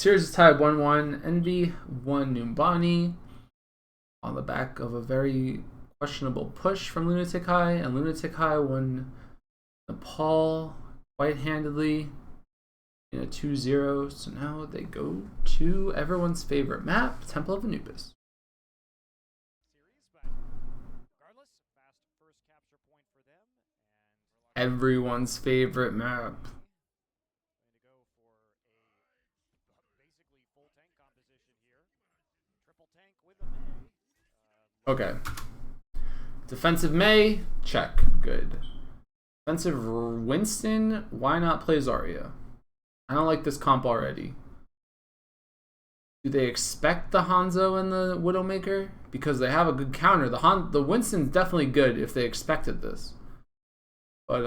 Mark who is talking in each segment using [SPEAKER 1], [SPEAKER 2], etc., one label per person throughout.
[SPEAKER 1] Series is tied 1-1. Envy won Numbani on the back of a very questionable push from Lunatic High, and Lunatic High won Nepal quite handedly in a 2-0. So now they go to everyone's favorite map, Temple of Anubis. Everyone's favorite map. Okay. Defensive May, check. Good. Defensive Winston, why not play Zarya? I don't like this comp already. Do they expect the Hanzo and the Widowmaker? Because they have a good counter. The Winston's definitely good if they expected this. But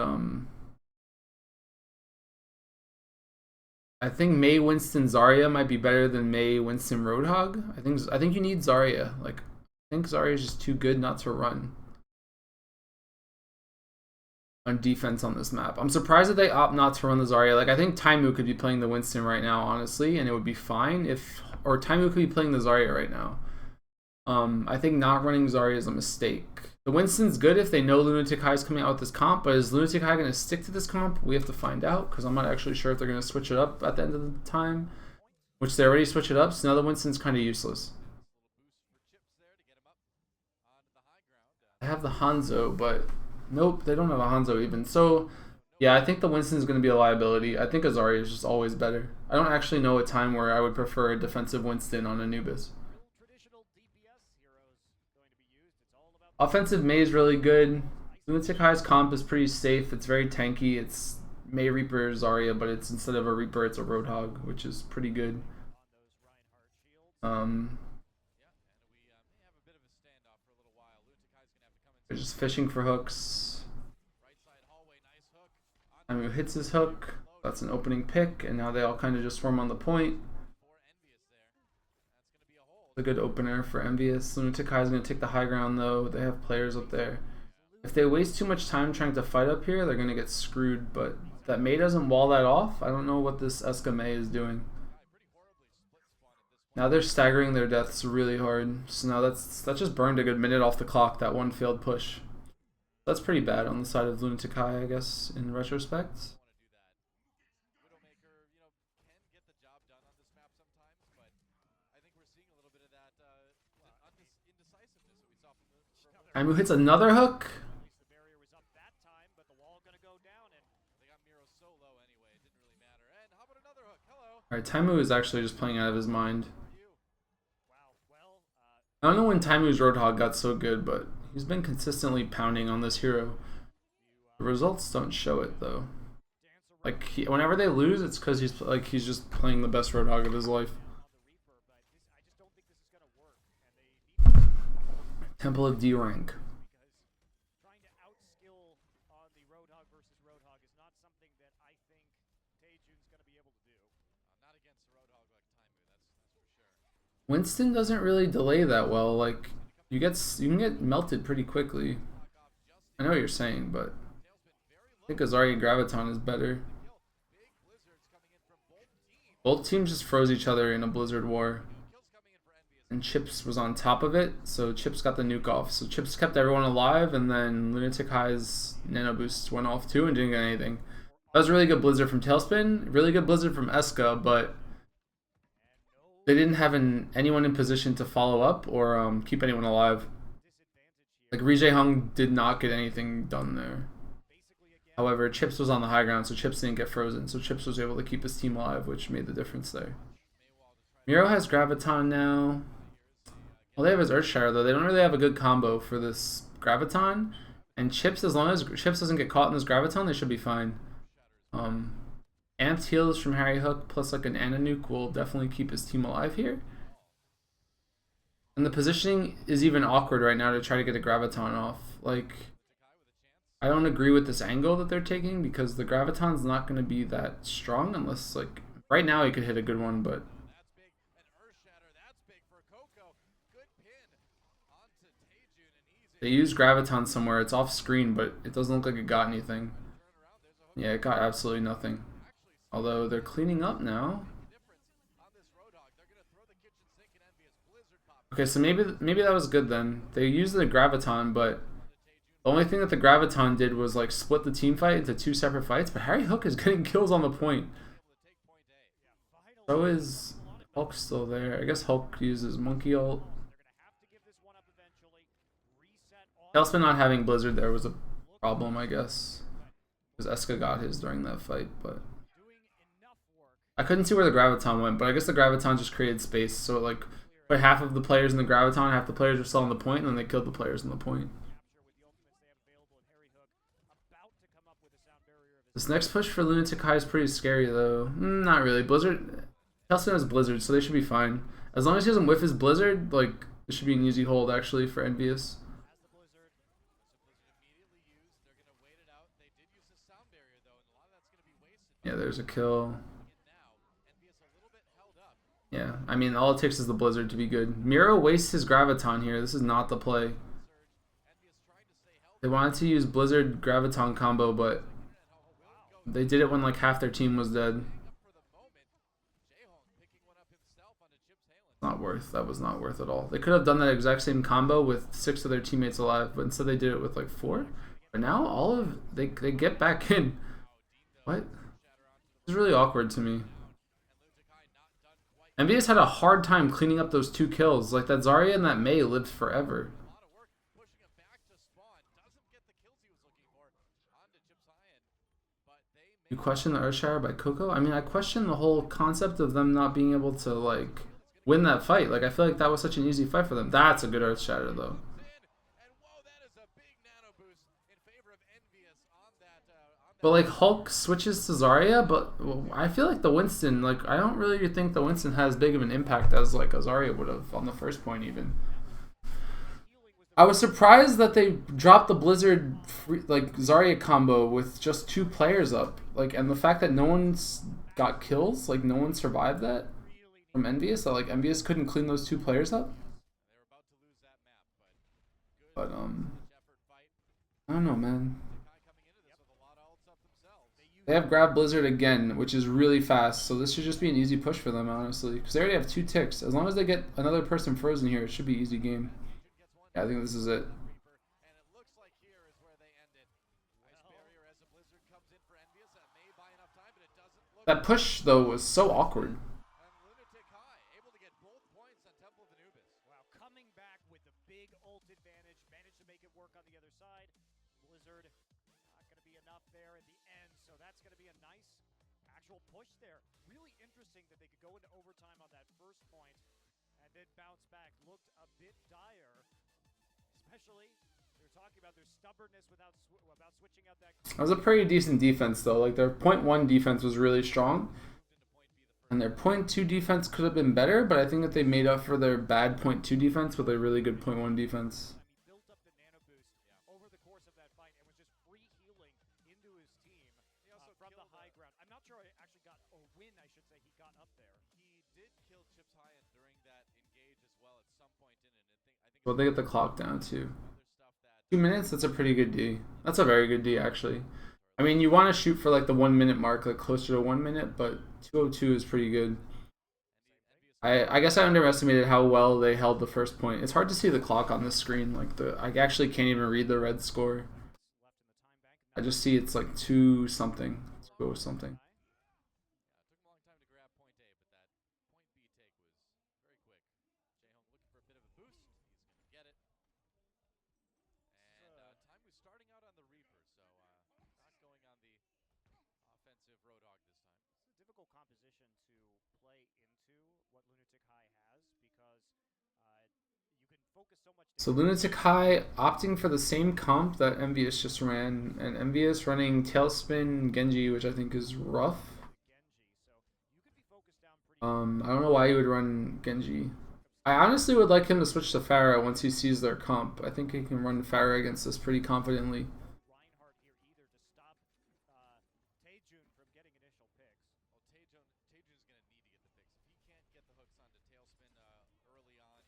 [SPEAKER 1] I think May Winston Zarya might be better than May Winston Roadhog. I think you need Zarya. Like, I think Zarya is just too good not to run on defense on this map. I'm surprised that they opt not to run the Zarya. Like, I think Taimu could be playing the Winston right now, honestly, and it would be fine if, or Taimu could be playing the Zarya right now. I think not running Zarya is a mistake. The Winston's good if they know Lunatic High is coming out with this comp, but is Lunatic High going to stick to this comp? We have to find out, because I'm not actually sure if they're going to switch it up at the end of the time, which they already switched it up, so now the Winston's kind of useless. I have the Hanzo, but nope, they don't have a Hanzo even. So, yeah, I think the Winston's going to be a liability. I think Zarya is just always better. I don't actually know a time where I would prefer a defensive Winston on Anubis. Offensive May is really good. Lunatic High's comp is pretty safe. It's very tanky. It's May Reaper Zarya, but it's instead of a Reaper, it's a Roadhog, which is pretty good. They're just fishing for hooks. Taimu hits his hook. That's an opening pick, and now they all kind of just swarm on the point. A good opener for EnVyUs. Lunatic High is going to take the high ground though. They have players up there. If they waste too much time trying to fight up here, they're going to get screwed. But that May doesn't wall that off. I don't know what this Eska May is doing. Now they're staggering their deaths really hard. So now that just burned a good minute off the clock, that one failed push. That's pretty bad on the side of Lunatic High, I guess, in retrospect. Taimu hits another hook. Alright, Taimu is actually just playing out of his mind. I don't know when Taimu's Roadhog got so good, but he's been consistently pounding on this hero. The results don't show it though. Like whenever they lose, it's because he's just playing the best Roadhog of his life. Temple of D rank. Winston doesn't really delay that well. Like you can get melted pretty quickly. I know what you're saying, but I think Zarya Graviton is better. Both teams just froze each other in a Blizzard war. And Chips was on top of it, so Chips got the nuke off. So Chips kept everyone alive, and then Lunatic High's nano boosts went off too and didn't get anything. That was really good Blizzard from Tailspin, really good Blizzard from Eska, but they didn't have anyone in position to follow up or keep anyone alive. Like Rijay Hung did not get anything done there. However, Chips was on the high ground, so Chips didn't get frozen, so Chips was able to keep his team alive, which made the difference there. Miro has Graviton now. Well, they have his Earthshire though. They don't really have a good combo for this Graviton. And Chips, as long as Chips doesn't get caught in this Graviton, they should be fine. Amped heals from Harry Hook plus like an Ana nuke will definitely keep his team alive here. And the positioning is even awkward right now to try to get a Graviton off. Like, I don't agree with this angle that they're taking because the Graviton's not going to be that strong unless, like, right now he could hit a good one, but they use Graviton somewhere. It's off screen, but it doesn't look like it got anything. Yeah, it got absolutely nothing. Although they're cleaning up now. Okay, so maybe that was good then. They used the graviton, but the only thing that the graviton did was like split the team fight into two separate fights. But Harry Hook is getting kills on the point. So is Hulk still there? I guess Hulk uses Monkey ult. Tailspin not having Blizzard there was a problem, I guess. Because Eska got his during that fight, but I couldn't see where the graviton went, but I guess the graviton just created space, so like put half of the players in the graviton, half the players were still on the point, and then they killed the players in the point. This next push for Lunatic High is pretty scary though. Not really. Blizzard, Tailspin has Blizzard, so they should be fine. As long as he doesn't whiff his Blizzard, like it should be an easy hold actually for EnVyUs. Yeah, there's a kill. Yeah, I mean, all it takes is the Blizzard to be good. Miro wastes his Graviton here. This is not the play. They wanted to use Blizzard Graviton combo, but they did it when like half their team was dead. Not worth. That was not worth at all. They could have done that exact same combo with 6 of their teammates alive, but instead they did it with like 4. But now all of they get back in. What? This is really awkward to me. EnVyUs had a hard time cleaning up those 2 kills. Like that Zarya and that Mei lived forever. You question the Earthshatter by Coco? I mean, I question the whole concept of them not being able to like win that fight. Like I feel like that was such an easy fight for them. That's a good Earthshatter though. But like Hulk switches to Zarya, but I feel like the Winston, like I don't really think the Winston has big of an impact as like a Zarya would have on the first point even. I was surprised that they dropped the Blizzard like Zarya combo with just 2 players up, like, and the fact that no one's got kills, like no one survived that from EnVyUs, that like EnVyUs couldn't clean those 2 players up. But I don't know, man. They have grabbed Blizzard again, which is really fast, so this should just be an easy push for them, honestly. Because they already have 2 ticks. As long as they get another person frozen here, it should be easy game. Yeah, I think this is it. That push, though, was so awkward.
[SPEAKER 2] Wow, coming back with the big ult advantage, managed to make it work on the other side. Blizzard, not going to be enough there at the end, so that's going to be a nice actual push there. Really interesting that they could go into overtime on that first point and then bounce back. Looked a bit dire, especially they were talking about their stubbornness about switching out that.
[SPEAKER 1] That was a pretty decent defense, though. Like, their .1 defense was really strong. And their .2 defense could have been better, but I think that they made up for their bad .2 defense with a really good .1 defense.
[SPEAKER 2] He built up the nano boost over the course of that fight and was just free healing into his team from the high ground. I'm not sure I actually got a win, I should say. He got up there.
[SPEAKER 3] He did kill Chips High during that engage as well at some point in it. I think
[SPEAKER 1] Well, they get the clock down, too. 2 minutes? That's a pretty good D. That's a very good D, actually. I mean, you want to shoot for like the 1 minute mark, like closer to 1 minute, but 2:02 is pretty good. I guess I underestimated how well they held the first point. It's hard to see the clock on this screen. Like I actually can't even read the red score. I just see it's like 2 something, 2 something.
[SPEAKER 3] it took him a long time to grab point A, but that point B take was very quick. Jayhong looking for a bit of a boost. He's going to get it. And time was starting out on the Reaper, so not going on the offensive Roadhog this time.
[SPEAKER 2] It's a difficult composition to play into what Lunatic High has because you can focus so much.
[SPEAKER 1] So Lunatic High opting for the same comp that EnVyUs just ran, and EnVyUs running Tailspin Genji, which I think is rough. I don't know why you would run Genji. I honestly would like him to switch to Pharah once he sees their comp. I think he can run Pharah against us pretty confidently.
[SPEAKER 2] Reinhardt here either to stop Taejun from getting initial picks.
[SPEAKER 3] Well, Taejun's going to need to get the picks. If he can't get the hooks onto Tailspin early on,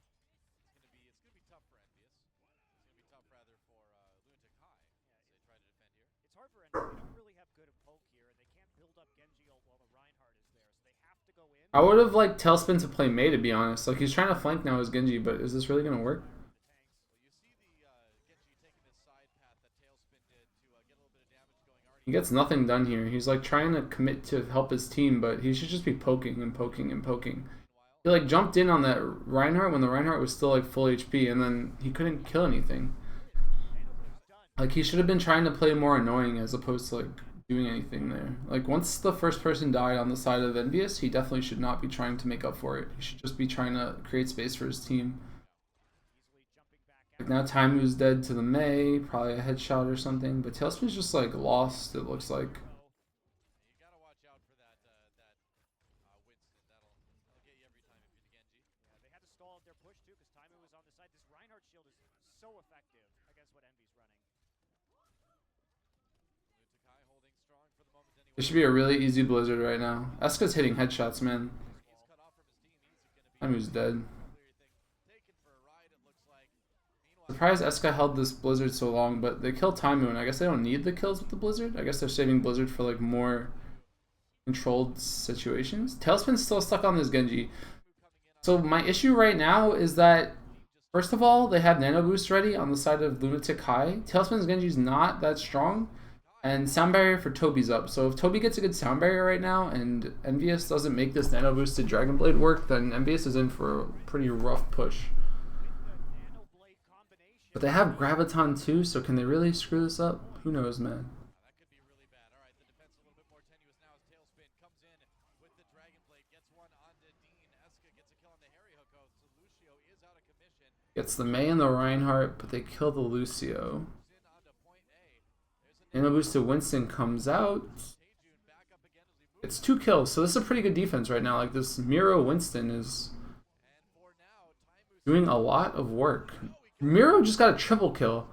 [SPEAKER 3] it's going to be tough for EnVyUs. It's going to be tough rather for Lunatic High as they try to defend here.
[SPEAKER 2] It's hard for EnVyUs. They don't really have good poke here, and they can't build up Genji ult while the Reinhardt is there, so they have to go in
[SPEAKER 1] I would have liked Tailspin to play Mei, to be honest. Like, he's trying to flank now as Genji, but is this really gonna work? He gets nothing done here. He's like trying to commit to help his team, but he should just be poking and poking and poking. He like jumped in on that Reinhardt when the Reinhardt was still like full HP, and then he couldn't kill anything. Like, he should have been trying to play more annoying as opposed to like doing anything there. Like, once the first person died on the side of EnVyUs, he definitely should not be trying to make up for it. He should just be trying to create space for his team. Like, now Taimu's dead to the Mei, probably a headshot or something, but Tailspin's just like lost, it looks like.
[SPEAKER 3] You gotta watch out for that Winston. That'll get you every time if you're the Genji.
[SPEAKER 2] Yeah, they had to stall out their push too because Taimu was on the side. This Reinhardt shield is so effective against what Envy's running.
[SPEAKER 3] Lunatic holding strong for the moment anyway.
[SPEAKER 1] It should be a really easy Blizzard right now. Eska's hitting headshots, man.
[SPEAKER 3] He's cut off from his team. He's gonna be
[SPEAKER 1] Taimu's dead.
[SPEAKER 3] taken for a ride, it looks like.
[SPEAKER 1] Surprised Eska held this Blizzard so long, but they kill Taimu, and I guess they don't need the kills with the Blizzard. I guess they're saving Blizzard for like more controlled situations. Tailspin's still stuck on this Genji. So my issue right now is that, first of all, they have Nano Boost ready on the side of Lunatic High. Tailspin's Genji's not that strong, and Sound Barrier for Toby's up. So if Toby gets a good Sound Barrier right now, and EnVyUs doesn't make this Nano Boosted Dragon Blade work, then EnVyUs is in for a pretty rough push. But they have Graviton too, so can they really screw this up? Who knows, man.
[SPEAKER 3] That could be really bad. All right, the defense a little bit more tenuous now as Tailspin comes in with the Dragon Blade, gets one onto Dean. Eska gets a kill on the Harry Hoko, so Lucio is out of commission.
[SPEAKER 1] Gets the Mei and the Reinhardt, but they kill the Lucio. Nano Boosted Winston comes out. It's 2 kills, so this is a pretty good defense right now. Like, this Miro Winston is doing a lot of work. Miro just got a triple kill.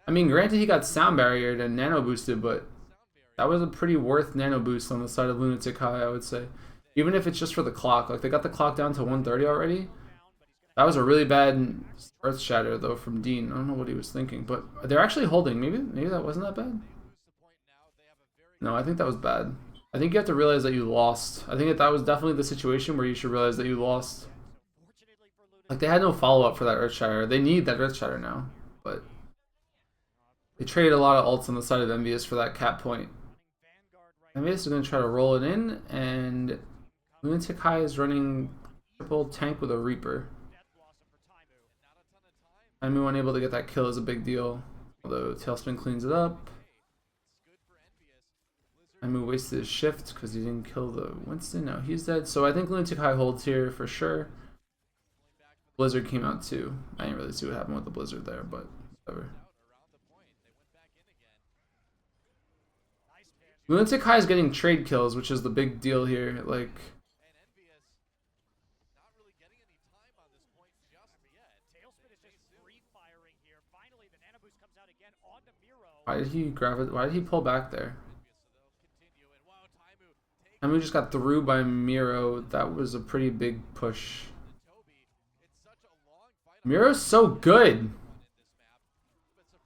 [SPEAKER 1] I mean, granted he got Sound Barriered and Nano Boosted, but that was a pretty worth Nano Boost on the side of Lunatic High, I would say. Even if it's just for the clock. Like, they got the clock down to 130 already. That was a really bad Earth Shatter, though, from Dean. I don't know what he was thinking, but they're actually holding. Maybe that wasn't that bad? No, I think that was bad. I think you have to realize that you lost. I think that was definitely the situation where you should realize that you lost. Like, they had no follow-up for that Earth Shatter. They need that Earth Shatter now, but they traded a lot of ults on the side of EnVyUs for that cap point. EnVyUs is going to try to roll it in, and Lunatic High is running triple tank with a Reaper. Taimu unable to get that kill is a big deal, although Tailspin cleans it up. Taimu wasted his shift because he didn't kill the Winston. No, he's dead. So I think Lunatic High holds here for sure. Blizzard came out too. I didn't really see what happened with the Blizzard there, but whatever. Lunatic High is getting trade kills, which is the big deal here. Like, why did he grab it? Why did he pull back there? Taimu just got through by Miro. That was a pretty big push. Miro's so good.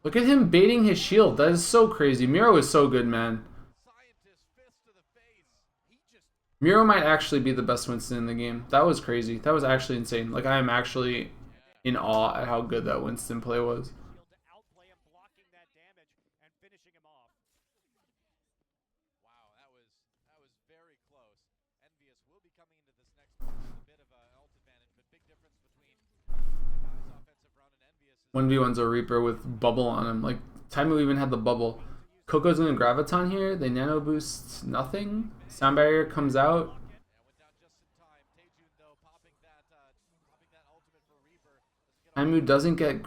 [SPEAKER 1] Look at him baiting his shield. That is so crazy. Miro is so good, man. Miro might actually be the best Winston in the game. That was crazy. That was actually insane. Like, I am actually in awe at how good that Winston play was. One v one's a Reaper with bubble on him. Like, Taimu even had the bubble. Coco's gonna Graviton here. They Nano Boost nothing. Sound Barrier comes out. Taimu doesn't get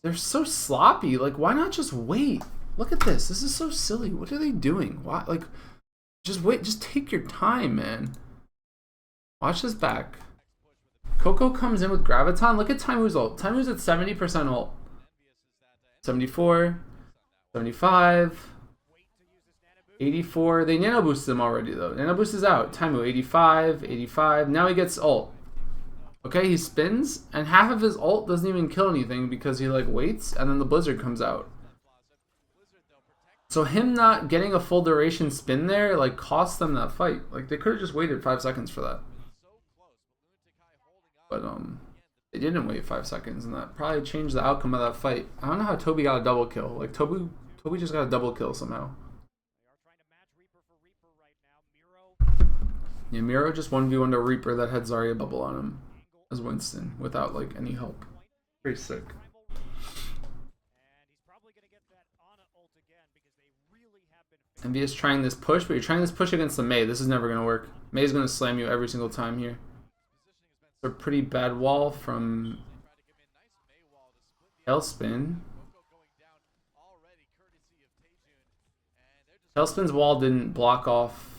[SPEAKER 1] They're so sloppy. Like, why not just wait? Look at this. This is so silly. What are they doing? Why? Like, just wait. Just take your time, man. Watch this back. Coco comes in with Graviton. Look at Taimu's ult. Taimu's at 70% ult. 74, 75, 84. They Nano Boosted him already, though. Nano Boost is out. Taimu, 85, 85. Now he gets ult. Okay, he spins, and half of his ult doesn't even kill anything because he, like, waits, and then the Blizzard comes out. So him not getting a full duration spin there, like, cost them that fight. Like, they could have just waited 5 seconds for that. But they didn't wait 5 seconds, and that probably changed the outcome of that fight. I don't know how Toby got a double kill. Like Toby just got a double kill somehow. Yeah, Miro just 1v1 to Reaper that had Zarya bubble on him as Winston without like any help. Pretty sick. EnVyUs trying this push, but you're trying this push against the Mei. This is never gonna work. Mei's gonna slam you every single time here. It's a pretty bad wall from Tailspin. Tailspin's wall didn't block off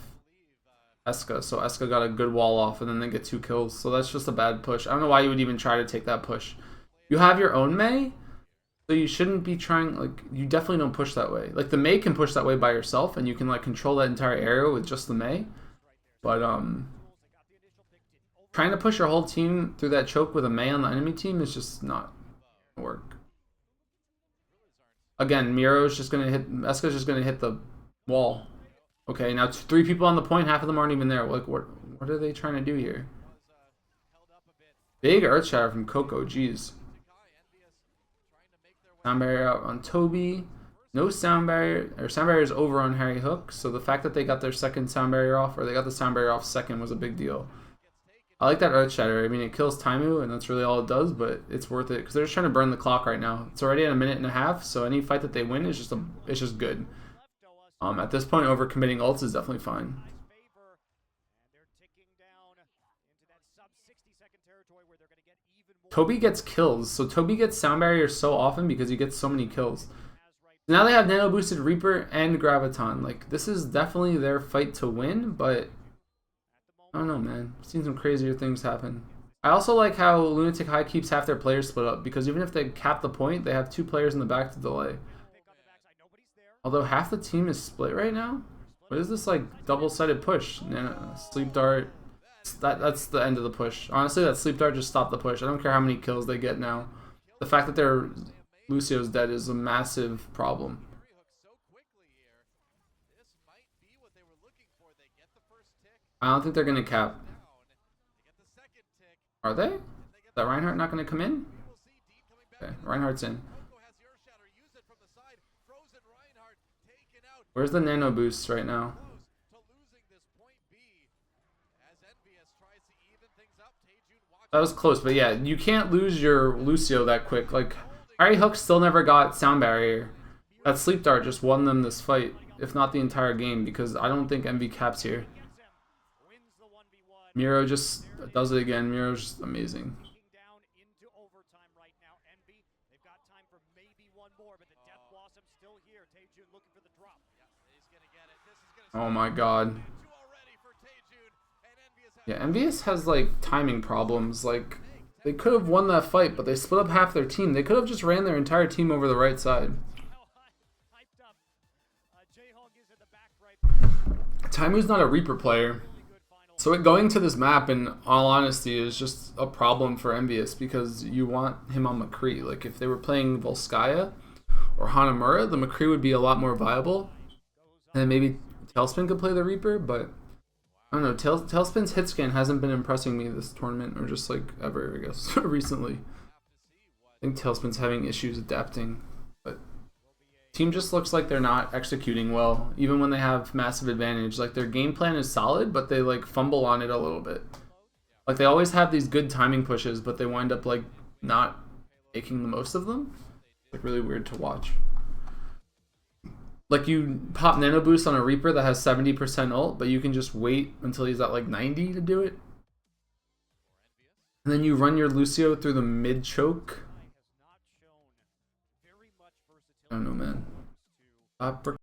[SPEAKER 1] Eska, so Eska got a good wall off and then they get 2 kills. So that's just a bad push. I don't know why you would even try to take that push. You have your own Mei, so you shouldn't be trying, like, you definitely don't push that way. Like, the Mei can push that way by yourself and you can, like, control that entire area with just the Mei. But, trying to push your whole team through that choke with a Mei on the enemy team is just not gonna work. Again, Miro's just gonna hit, Eska's just gonna hit the wall. Okay, now 3 people on the point, half of them aren't even there. Like, what are they trying to do here? Big Earth Shatter from Coco, jeez. Sound barrier out on Toby. No sound barrier, or sound barrier is over on Harry Hook, so the fact that they got their second sound barrier off, or they got the sound barrier off second, was a big deal. I like that Earth Shatter. I mean, it kills Taimu, and that's really all it does, but it's worth it, because they're just trying to burn the clock right now. It's already at 1.5 minutes, so any fight that they win is just good. At this point, overcommitting ults is definitely fine. Toby gets kills, so Toby gets sound barrier so often because he gets so many kills. Now they have nano boosted Reaper and Graviton. Like, this is definitely their fight to win, but I don't know, man. I've seen some crazier things happen. I also like how Lunatic High keeps half their players split up, because even if they cap the point, they have 2 players in the back to delay. Although half the team is split right now? What is this, like, double-sided push? Sleep Dart. That's the end of the push. Honestly, that Sleep Dart just stopped the push. I don't care how many kills they get now. The fact that their Lucio's dead is a massive problem. I don't think they're going to cap. Are they? Is that Reinhardt not going to come in? Okay, Reinhardt's in. Where's the nano boost right now? That was close, but yeah, you can't lose your Lucio that quick. Like, Harry Hook still never got sound barrier. That Sleep Dart just won them this fight, if not the entire game, because I don't think EnVy caps here. Miro just does it again. Miro's just amazing. Oh my god. Yeah, EnVyUs has like timing problems. Like, they could have won that fight, but they split up half their team. They could have just ran their entire team over the right side. Taimu's not a Reaper player, so it going to this map, in all honesty, is just a problem for EnVyUs, because you want him on McCree. Like, if they were playing Volskaya or Hanamura, the McCree would be a lot more viable. And then maybe Tailspin could play the Reaper, but I don't know. Tailspin's hit scan hasn't been impressing me this tournament, or just like ever, I guess, recently. I think Tailspin's having issues adapting, but team just looks like they're not executing well, even when they have massive advantage. Like, their game plan is solid, but they like fumble on it a little bit. Like, they always have these good timing pushes, but they wind up like not making the most of them. It's like really weird to watch. Like, you pop nano boost on a Reaper that has 70% ult, but you can just wait until he's at like 90 to do it. And then you run your Lucio through the mid choke. I don't know, man.